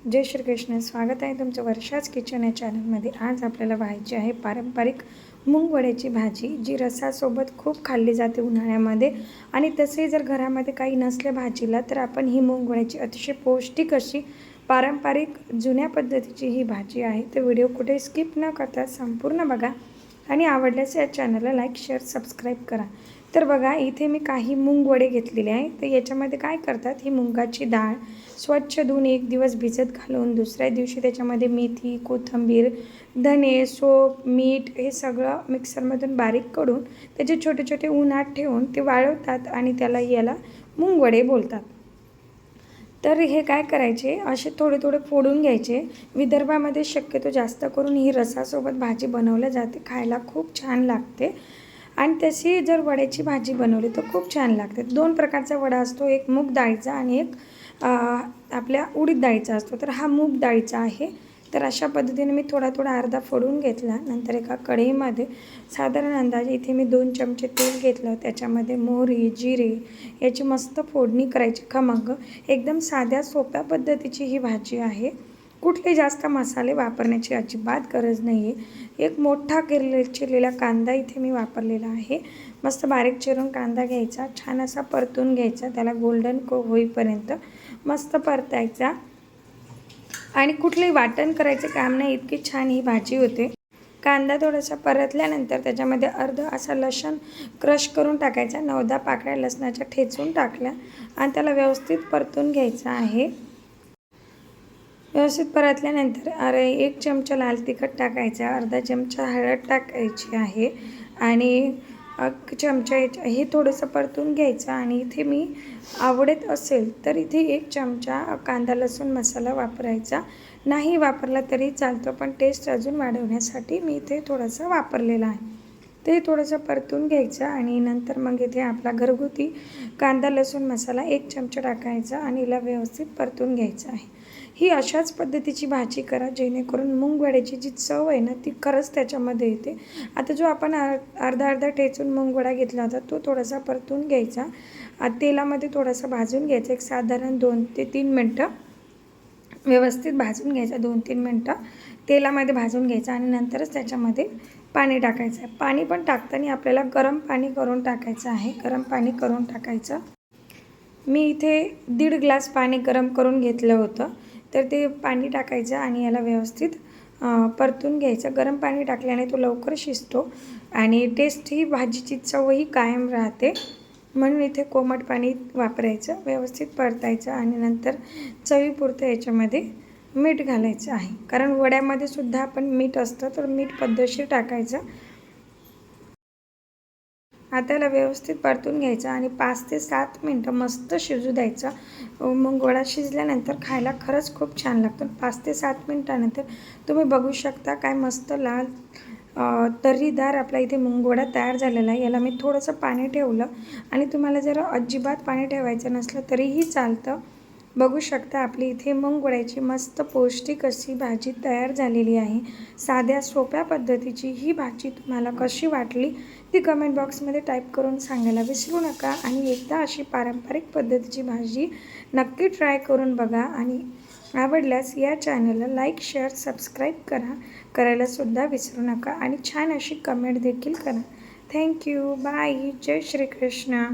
जय श्री कृष्ण. स्वागत आहे तुमचं वर्षाच किचन या चॅनलमध्ये. आज आपल्याला व्हायची आहे पारंपरिक मूग वड्याची भाजी, जी रसासोबत खूप खाल्ली जाते उन्हाळ्यामध्ये. आणि तसे जर घरामध्ये काही नसल्या भाजीला तर आपण ही मूग वड्याची अतिशय पौष्टिक अशी पारंपरिक जुन्या पद्धतीची ही भाजी आहे. तर व्हिडिओ कुठे स्किप न करता संपूर्ण बघा आणि आवडल्यास या चॅनलला लाईक, शेअर, सबस्क्राईब करा. तर बघा, इथे मी काही मूग वडे घेतलेले आहे. तर याच्यामध्ये काय करतात, ही मुगाची डाळ स्वच्छ धुवून एक दिवस भिजत घालून दुसऱ्या दिवशी त्याच्यामध्ये मेथी, कोथिंबीर, धने, सोप, मीठ हे सगळं मिक्सरमधून बारीक करून त्याचे छोटे छोटे उन्हात ठेवून ते वाळवतात आणि याला मूग वडे बोलतात. तर हे काय करायचे, असे थोडे थोडे फोडून घ्यायचे. विदर्भामध्ये शक्यतो जास्त करून ही रसासोबत भाजी बनवली जाते, खायला खूप छान लागते. आणि तशी जर वड्याची भाजी बनवली तर खूप छान लागते. दोन प्रकारचा वडा असतो, एक मूग डाळीचा आणि एक आपल्या उडीद डाळीचा असतो. तर हा मूग डाळीचा आहे. तर अशा पद्धतीने मी थोडा थोडा अर्धा फोडून घेतला. नंतर एका कढईमध्ये साधारण अंदाजे इथे मी 2 चमचे तेल घेतलं. त्याच्यामध्ये मोहरी, जिरे याची मस्त फोडणी करायची खमंग. एकदम साध्या सोप्या पद्धतीची ही भाजी आहे. कुठले जास्त मसाले वापरण्याची अजिबात गरज नाही आहे. एक मोठा चिरलेला कांदा इथे मी वापरलेला आहे. मस्त बारीक चिरून कांदा घ्यायचा, छान असा परतून घ्यायचा, त्याला गोल्डन होईपर्यंत मस्त परतायचा. आणि कुठलंही वाटण करायचं काम नाही, इतकी छान ही भाजी होते. कांदा थोडासा परतल्यानंतर त्याच्यामध्ये अर्धा असा लसूण क्रश करून टाकायचा. 9-10 पाकळ्या लसणाच्या ठेचून टाकल्या आणि त्याला व्यवस्थित परतून घ्यायचं आहे. व्यवस्थित परतल्यानंतर 1 चमचा लाल तिखट टाकायचा, अर्धा चमचा हळद टाकायची आहे आणि 1 चमचा हे थोडंसं परतून घ्यायचं. आणि इथे मी आवडत असेल तर इथे 1 चमचा कांदा लसूण मसाला वापरायचा. नाही वापरला तरी चालतो, पण टेस्ट अजून वाढवण्यासाठी मी इथे थोडंसं वापरलेलं आहे. ते थोडंसं परतून घ्यायचं आणि नंतर मग इथे आपला घरगुती कांदा लसूण मसाला 1 चमचा टाकायचा आणि हिला व्यवस्थित परतून घ्यायचं आहे. ही अशाच पद्धतीची भाजी करा, जेणेकरून मूग वड्याची जी चव आहे ना ती खरंच त्याच्यामध्ये येते. आता जो आपण अर्धा ठेचून मूग वडा घेतला होता तो थोडासा परतून घ्यायचा. तेलामध्ये थोडासा भाजून घ्यायचा, एक साधारण 2 ते 3 मिनटं व्यवस्थित भाजून घ्यायचा. 2-3 मिनटं तेलामध्ये भाजून घ्यायचं आणि नंतरच त्याच्यामध्ये पाणी टाकायचं आहे. पाणी पण टाकताना आपल्याला गरम पाणी करून टाकायचं आहे. गरम पाणी करून टाकायचं. मी इथे 1.5 ग्लास पाणी गरम करून घेतलं होतं. तर ते पाणी टाकायचं आणि याला व्यवस्थित परतून घ्यायचं. गरम पाणी टाकल्याने तो लवकर शिजतो आणि टेस्ट ही भाजीची चवही कायम राहते. म्हणून इथे कोमट पाणी वापरायचं, व्यवस्थित परतायचं आणि नंतर चवीपुरतं याच्यामध्ये मीठ घालायचं आहे. कारण वड्यामध्ये सुद्धा आपण मीठ असतं, तर मीठ पद्धतशीर टाकायचं. आता याला व्यवस्थित परतून घ्यायचं आणि 5 ते 7 मिनटं मस्त शिजू द्यायचं. मग वडा शिजल्यानंतर खायला खरंच खूप छान लागतं. 5 ते 7 मिनटानंतर तुम्ही बघू शकता काय मस्त लाल तर्रीदार आपला इथे मूग वडा तयार झालेला आहे. याला मी थोडंसं पाणी ठेवलं आणि तुम्हाला जर अजिबात पाणी ठेवायचं नसलं तरीही चालतं. बघू शकता आपली इथे मूग वड्याची मस्त पौष्टिक अशी भाजी तयार झालेली आहे. साध्या सोप्या पद्धतीची ही भाजी तुम्हाला कशी वाटली ती कमेंट बॉक्समध्ये टाईप करून सांगायला विसरू नका. आणि एकदा अशी पारंपरिक पद्धतीची भाजी नक्की ट्राय करून बघा आणि आवडल्यास या चॅनलला लाईक, शेअर, सबस्क्राईब करायलासुद्धा विसरू नका आणि छान अशी कमेंट देखील करा. थँक्यू. बाय. जय श्री कृष्ण.